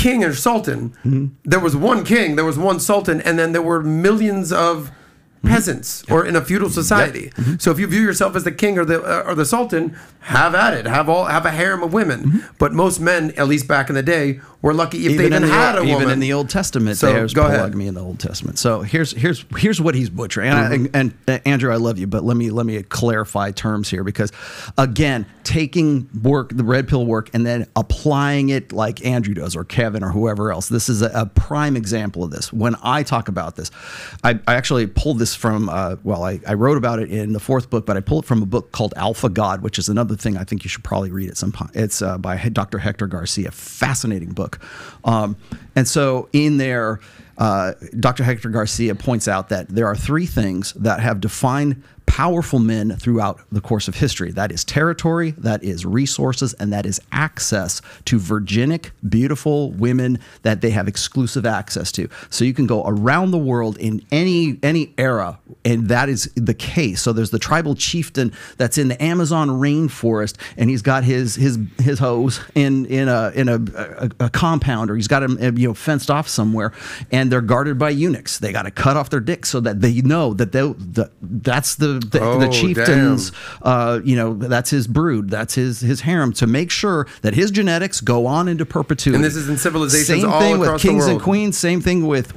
king or sultan. There was one king, there was one sultan, and then there were millions of peasants or in a feudal society. So if you view yourself as the king or the sultan, have at it. Have a harem of women. But most men, at least back in the day, were lucky if they even had a woman. Even in the Old Testament, there's polygamy in the Old Testament. So here's what he's butchering. And Andrew, I love you, but let me clarify terms here, because again, taking the red pill work and then applying it like Andrew does or Kevin or whoever else. This is a prime example of this. When I talk about this, I actually pulled this from I wrote about it in the 4th book, but I pulled it from a book called Alpha God, which is another thing I think you should probably read at some point. It's by Dr. Hector Garcia, fascinating book. And so in there, Dr. Hector Garcia points out that there are 3 things that have defined powerful men throughout the course of history. That is territory, that is resources, and that is access to virginic, beautiful women that they have exclusive access to. So you can go around the world in any era, and that is the case. So there's the tribal chieftain that's in the Amazon rainforest, and he's got his hoes in a compound, or he's got them fenced off somewhere, and they're guarded by eunuchs. They got to cut off their dicks so that they know that that's the chieftain's, that's his brood, that's his harem, to make sure that his genetics go on into perpetuity. And this is in civilizations all across the world. Same thing with kings and queens. Same thing with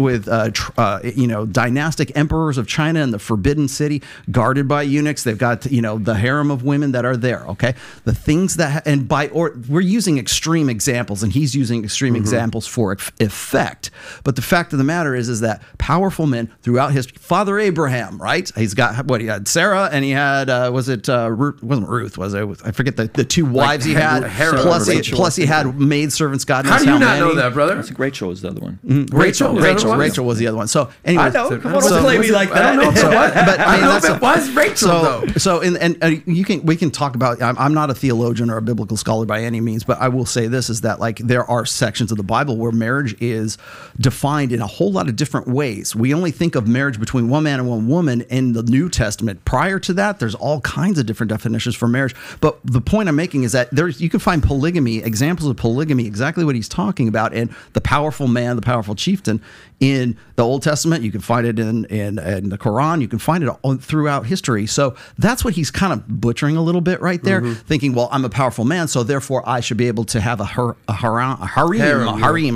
dynastic emperors of China and the Forbidden City, guarded by eunuchs. They've got the harem of women that are there. Okay, the things that we're using extreme examples, and he's using extreme examples for effect. But the fact of the matter is that powerful men throughout history. Father Abraham, right? He's got he had Sarah, and he had wasn't Ruth, was it? I forget the 2 wives he had. Plus he had maidservants. God knows how do you not know that, brother? I think Rachel was the other one. Rachel was the other one. So anyway, I know. Come on, don't play me like that. I don't know. But I know if it was Rachel though. So we can talk about. I'm not a theologian or a biblical scholar by any means, but I will say this is that there are sections of the Bible where marriage is defined in a whole lot of different ways. We only think of marriage between one man and one woman in the New Testament. Prior to that, there's all kinds of different definitions for marriage. But the point I'm making is that you can find polygamy, examples of polygamy, exactly what he's talking about, in the powerful man, the powerful chieftain. In the Old Testament, you can find it in the Quran. You can find it all throughout history. So that's what he's kind of butchering a little bit right there, thinking, well, I'm a powerful man, so therefore I should be able to have a harem.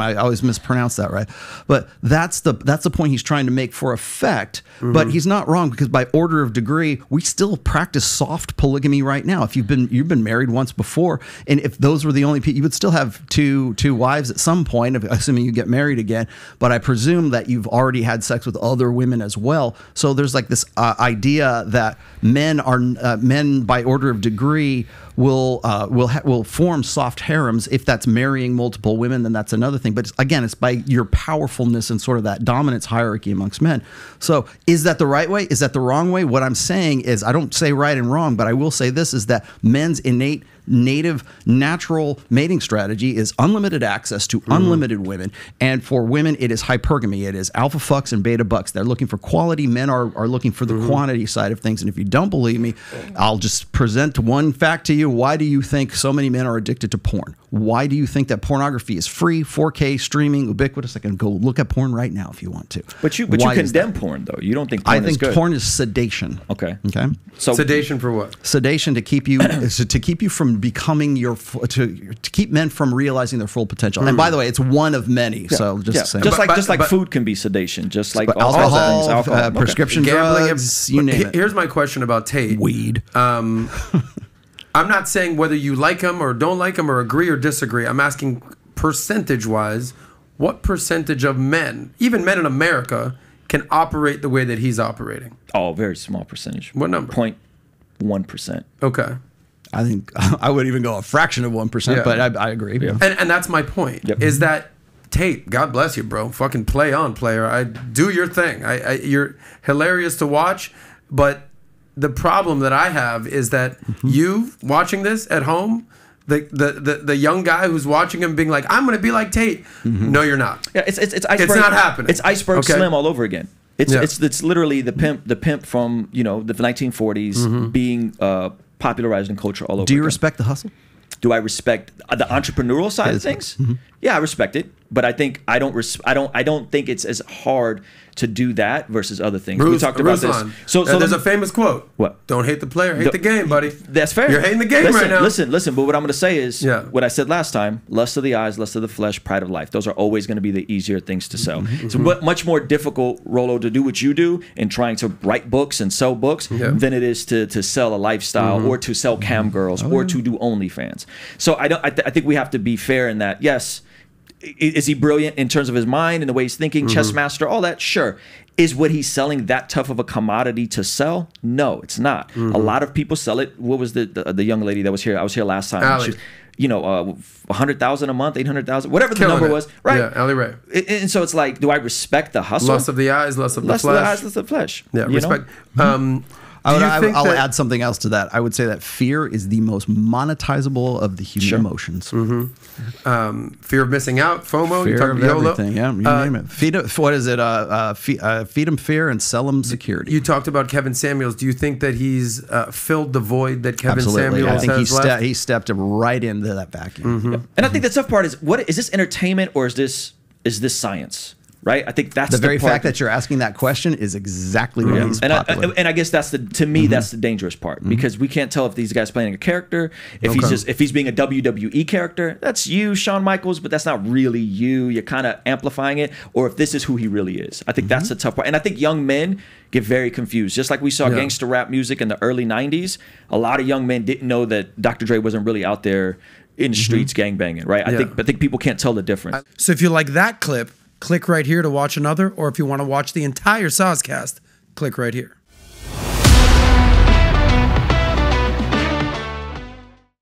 I always mispronounce that, right? But that's the point he's trying to make for effect. But he's not wrong, because by order of degree, we still practice soft polygamy right now. If you've been married once before, and if those were the only people, you would still have two wives at some point, assuming you get married again. But I presume that you've already had sex with other women as well. So there's this idea that men by order of degree will form soft harems. If that's marrying multiple women, then that's another thing. But it's by your powerfulness and sort of that dominance hierarchy amongst men. So is that the right way? Is that the wrong way? What I'm saying is, I don't say right and wrong, but I will say this, is that men's innate, native, natural mating strategy is unlimited access to unlimited women. And for women, it is hypergamy. It is alpha fucks and beta bucks. They're looking for quality. Men are looking for the quantity side of things. And if you don't believe me, I'll just present one fact to you. Why do you think so many men are addicted to porn? Why do you think that pornography is free, 4K, streaming, ubiquitous? I can go look at porn right now if you want to. But you condemn porn, though. You don't think porn is good. I think porn is sedation. Okay. So sedation for what? Sedation to keep you from becoming to keep men from realizing their full potential. And by the way, it's one of many. So just like food can be sedation, just like alcohol, prescription drugs, you name it. Here's my question about Tate. Weed. I'm not saying whether you like him or don't like him or agree or disagree. I'm asking percentage-wise, what percentage of men, even men in America, can operate the way that he's operating? Oh, very small percentage. What number? 0.1%. Okay. I think I would even go a fraction of 1%, but I agree. Yeah. And that's my point, is that Tate, God bless you, bro. Fucking play on, player. Do your thing. You're hilarious to watch, but the problem that I have is that you watching this at home, the young guy who's watching him being like, I'm going to be like Tate. No, you're not. Yeah, it's iceberg. It's not happening. It's Iceberg Slim all over again. It's literally the pimp from the 1940s being popularized in culture all over. Do you respect the hustle? Do I respect the entrepreneurial side of things? Yeah, I respect it, but I think I don't think it's as hard to do that versus other things. We talked about this. So there's a famous quote. What? Don't hate the player, hate the game, buddy. That's fair. You're hating the game right now. Listen. But what I'm going to say is what I said last time: lust of the eyes, lust of the flesh, pride of life. Those are always going to be the easier things to sell. It's much more difficult, Rollo, to do what you do in trying to write books and sell books than it is to sell a lifestyle or to sell cam girls or to do OnlyFans. So I think we have to be fair in that. Yes. Is he brilliant in terms of his mind and the way he's thinking, chess master, all that? Sure. Is what he's selling that tough of a commodity to sell? No, it's not. A lot of people sell it. What was the young lady that was here? I was here last time. She, you know, 100,000 a month, 800,000, whatever the number was, right? Yeah, Allie Ray. And so it's like, do I respect the hustle? Lust of the eyes, lust of the flesh. Lust of the eyes, lust of the flesh. Yeah, respect. I'll add something else to that. I would say that fear is the most monetizable of the human emotions. Fear of missing out, FOMO. Fear of everything. Yeah, you name it. Feed them fear and sell them security. You talked about Kevin Samuels. Do you think that he's filled the void that Kevin Samuels I think has left? he stepped right into that vacuum. And I think the tough part is, what is this entertainment or is this science? Right, I think that's the very fact that you're asking that question is exactly what he's popular. And I guess that's to me that's the dangerous part, because we can't tell if these guys playing a character, if he's being a WWE character, that's you, Shawn Michaels, but that's not really you. You're kind of amplifying it, or if this is who he really is. I think that's the tough part, and I think young men get very confused. Just like we saw gangster rap music in the early '90s, a lot of young men didn't know that Dr. Dre wasn't really out there in the streets gangbanging. Right? I think people can't tell the difference. So if you like that clip, click right here to watch another, or if you want to watch the entire Saucecast, click right here.